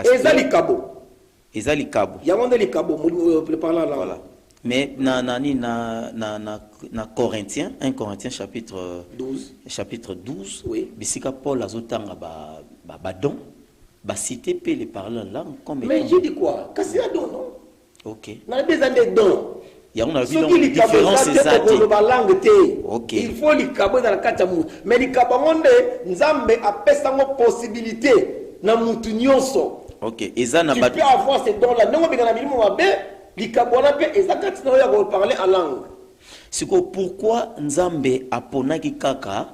Eza likabo. Eza likabo. Yamande likabo préparant la langue. Voilà. Mais na Corinthiens, 1 Corinthiens chapitre 12, oui. Bisika Paul azotanga ba don, ba citer pe les parler en langue comme. Mais je dis quoi? Kasi a don non? OK. Na des années don. Il y a une différence exacte. OK. Il faut likabo dans la katamu. Mais likabo monde nzambe apesa ngo possibilité na mutu nyonso. OK. Eza na tu peux avoir ces dons là. Non bengana milimo mabe. Parler en langue. Pourquoi Nzambe aponaki kaka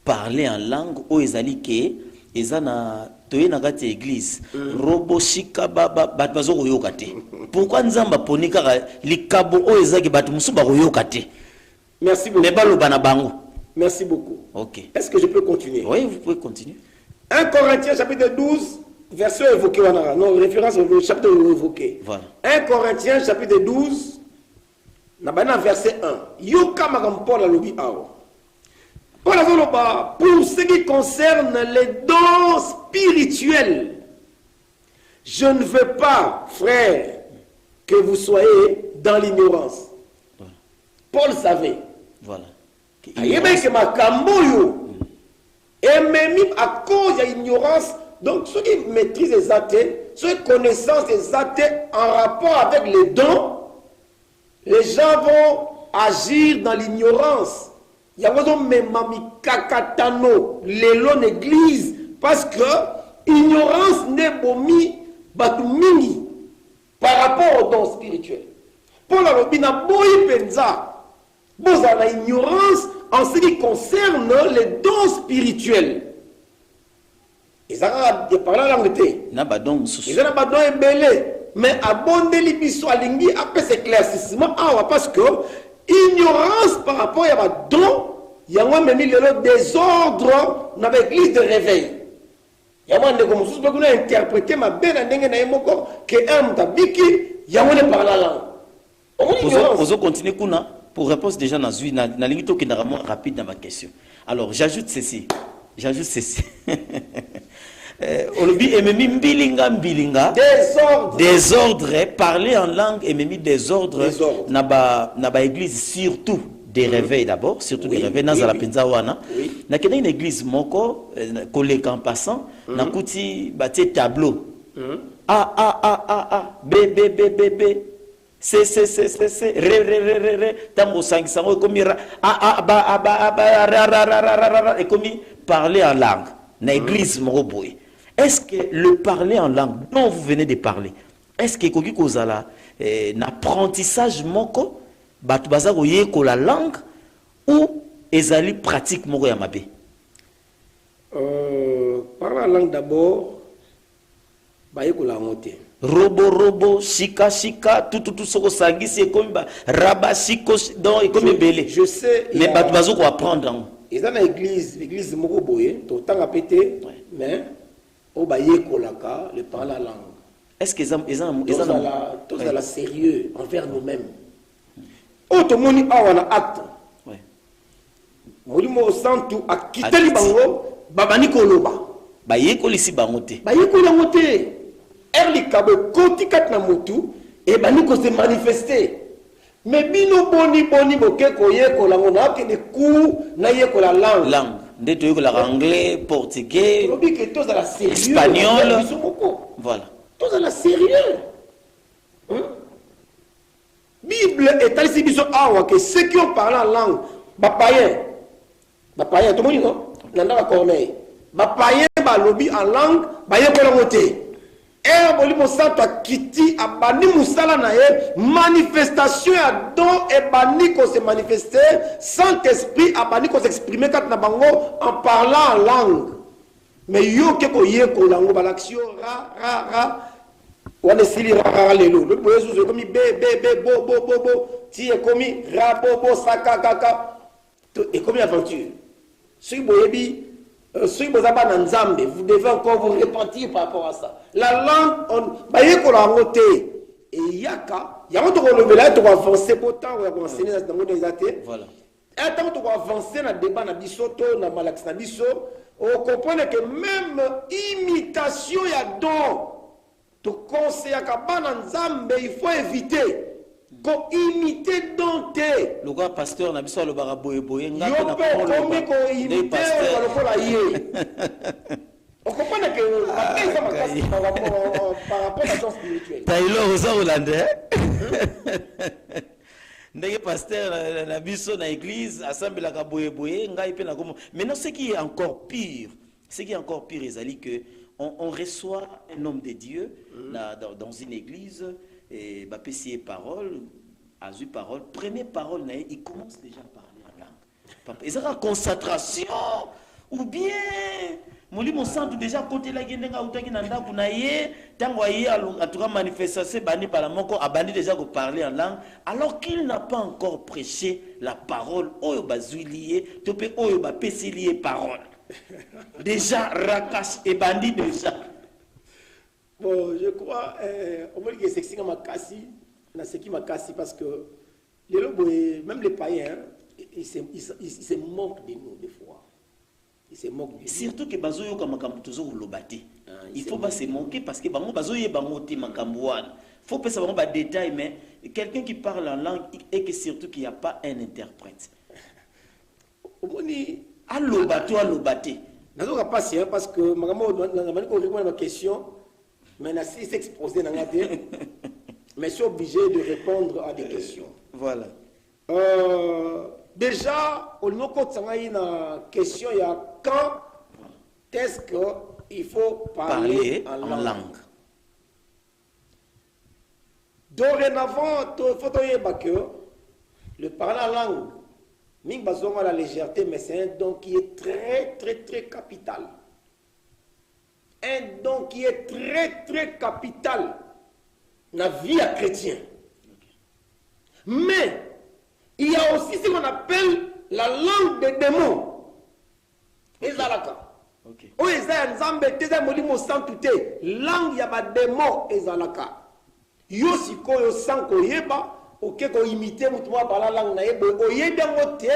parler en langue o ezali ke ezana toye na kati église robo shika baba bazo koyoka te. Pourquoi Nzambe aponi kaka likabo o ezaki batu musu ba koyoka te? Merci beaucoup. Mais baloba na bango. Merci beaucoup. OK. Est-ce que je peux continuer? Oui, vous pouvez continuer. 1 Corinthiens chapitre 12 verset évoqué, non, référence au chapitre évoqué. Voilà. 1 Corinthiens chapitre 12, verset 1. Yoka magam Paul alobi awo. Paul azoloba, pour ce qui concerne les dons spirituels, je ne veux pas, frère, que vous soyez dans l'ignorance. Voilà. Paul savait. Voilà. Que makambo yo. Et même à cause de l'ignorance. Donc, ceux qui maîtrisent les athées, ceux qui connaissent les athées en rapport avec les dons, les gens vont agir dans l'ignorance. Il y a même kakatano, l'élo église, parce que ignorance n'est bomi batumini par rapport aux dons spirituels. Pour la robina boyi penza, vous avez ignorance en ce qui concerne les dons spirituels. Ils ont parlé la langue. Ils ont parlé belé. Mais abondeli biso alingi après cet éclaircissement parce que ignorance par rapport à don, il y a même le désordre dans l'église de réveil. Il y a même comme si on interpréter ma belle ndenge na yemoko que un tabiki il y a même parler la langue. On continue kuna pour réponse déjà na zui na lingi to ki rapide dans ma question. Alors j'ajoute ceci. Désordre, parler en langue et même désordre na ba église surtout des réveils d'abord, surtout des réveils dans la penza wana. Na kena une église moko collègue en passant na kuti batie tableau. A B C re tango sangisango comme et comme parler en langue na église moko boy. Est-ce que le parler en langue dont vous venez de parler, est-ce que koki kozala n'apprentissage moko batu baza koye ko la langue ou ezali pratique moko ya mabe? Par la langue d'abord baye ko la ngote. Robo shika tout soko sangisi comme raba shiko donc comme belé. Je sais mais batu bazo ko apprendre. Ils sont dans l'église moko boye, tout temps pété mais au baye kolaka le parler la langue. Est-ce qu'ils ont tous à la sérieux envers nous-mêmes. Automoni awana acte. Ouais. Molimo santu akite li bango babani koloba. Baye kolisi bangote. Baye kolomote. Erli kabo koti kat na mutu et bani ko se manifester. Mais bino boni boke koye kolango na ke de coup na ye ko la langue. Langue. Anglais, portugais, espagnol. Voilà. Tous à la sérieux. Bible est ici que ceux qui ont parlé en langue, païen, tout le monde non? Nanda Corneille. Païen, lobby en langue, baye ko la moté. Et bolimo santo kiti abani musala na ye manifestation à don et bani ko se manifester Saint-Esprit abani ko s'exprimer kat na bango en parlant en langue. Mais yo ke ko ye ko lango ba l'action ra wana sili ra lelo le boyesu zo komi bo ti e komi ra bo saka kaka et comme aventure. Si boyebi si vous avez un nzambe, vous devez encore vous repentir par rapport à ça. La langue, on va y aller et yaka, il y a un truc qu'on là, tu vas avancer pourtant, on va enseigner dans les athées. Voilà. Et tant que tu vas avancer dans le débat, dans le bisoto, dans le malax, dans le biso, on comprend que même imitation, il y a don. to conseil à bana nzambe il faut éviter ko imiter donc le gars pasteur na biso le baraboye boye nga yo pe komi ko imiter lokola ye on comprend que par rapport à la chose spirituelle taïlo oza hollandais ndenge pasteur na biso na église assemblaka boye boye ngai pe na komo. Maintenant ce qui est encore pire, ezali que on reçoit un homme de Dieu dans une église et bapesi parole, azu parole, première parole il commence déjà à parler en langue. Et ça la concentration ou bien molimo santu déjà côté la gendenga utaki na ndaku na ye tango ye en tout cas manifestation bani par moko abandi déjà ko parler en langue alors qu'il n'a pas encore prêché la parole oyo bazuilié topé oyo bapesi lié parole. Déjà rakas et bandit déjà. Bon, je crois au moins que c'est ce qui m'a cassé, parce que même les païens, ils se moquent de nous des fois. Ils se moquent de nous. Surtout que bazoyo ka makambu toujours lobati. Il faut pas se moquer parce que bango bazoyo bango ti makambu wana. Faut pas savoir ba détail mais quelqu'un qui parle en langue et que surtout qu'il n'y a pas un interprète. Alobati. Nazoka passer parce que makambo na ko répondre à ma question mais na si s'exposer dans la tête mais je suis obligé de répondre à des questions. Voilà. Déjà au niveau de la question il y a quand est-ce que il faut parler en langue. Dorénavant il faut que le parler en langue Ming bazonga la légèreté, mais c'est un don qui est très capital. Un don qui est très capital dans la vie à chrétien. Mais il y a aussi ce qu'on appelle la langue des démons. Ezalaka. O eza nzambe teza molimo santute. Langue ya ba démon ezalaka. Yo sikoyo sanko yeba. Ok, qu'on imite mutuwa par la langue na yebo o yedango te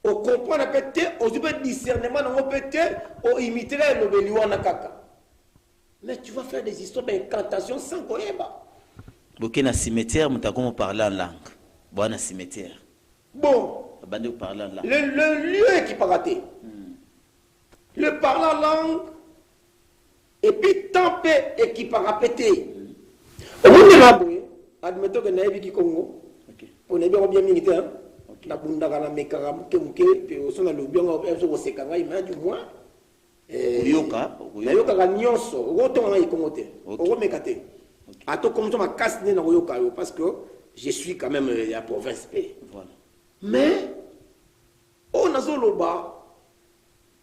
o comprendre peut-être o zube discernement na peut-être o imiter le beliwana kaka. Mais tu vas faire des histoires d'incantation sans qu'on yeba. Boké na cimetière mutakomo parler en langue. Bon na cimetière. Bon, bande parler en langue. Le lieu qui paraté. Le parler en langue et puis tamper et qui parapéter. Au monde de la admettons que naïvi qui Congo, on est bien militaire, na bundaka na mekaka muke pe osona lobi ngo ezo kosekanga ima du moins yoka ka nyonso oto nga ikongo te okomeka te ato comme ça ma casse ne na yoka parce que je suis quand même la province P. Voilà. Mais on a zoloba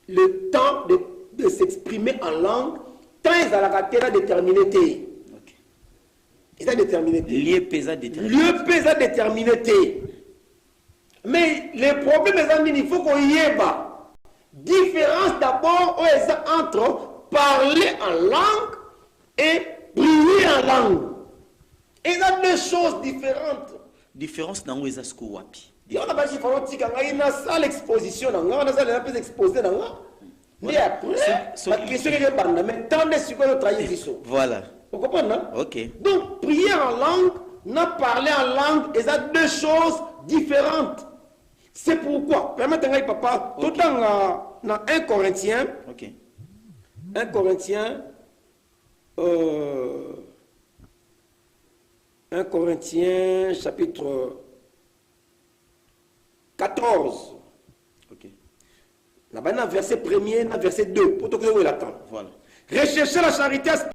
le temps de s'exprimer en langue tant ils a la caractère déterminé. Ils ont déterminé. Lieu pesant déterminé. Mais le problème est il faut qu'on y ait pas. Différence d'abord entre parler en langue et prier en langue. Ils ont deux choses différentes. Différence dans où est-ce qu'on wapi. Il y a pas différence quand il y a une salle exposition dans on a salle plus exposé dans mais après la question est bande mais tant de ce que nous travaillons. Voilà. Vous comprenez, non? Ok. Donc, prier en langue, n'a parler en langue, et ça deux choses différentes. C'est pourquoi, permettez-moi, papa, tout dans 1 Corinthiens, ok. 1 Corinthiens, 1 Corinthiens, chapitre 14. Ok. Là-bas, verset 1er, verset 2, pour tout que vous l'attendre. Voilà. Recherchez la charité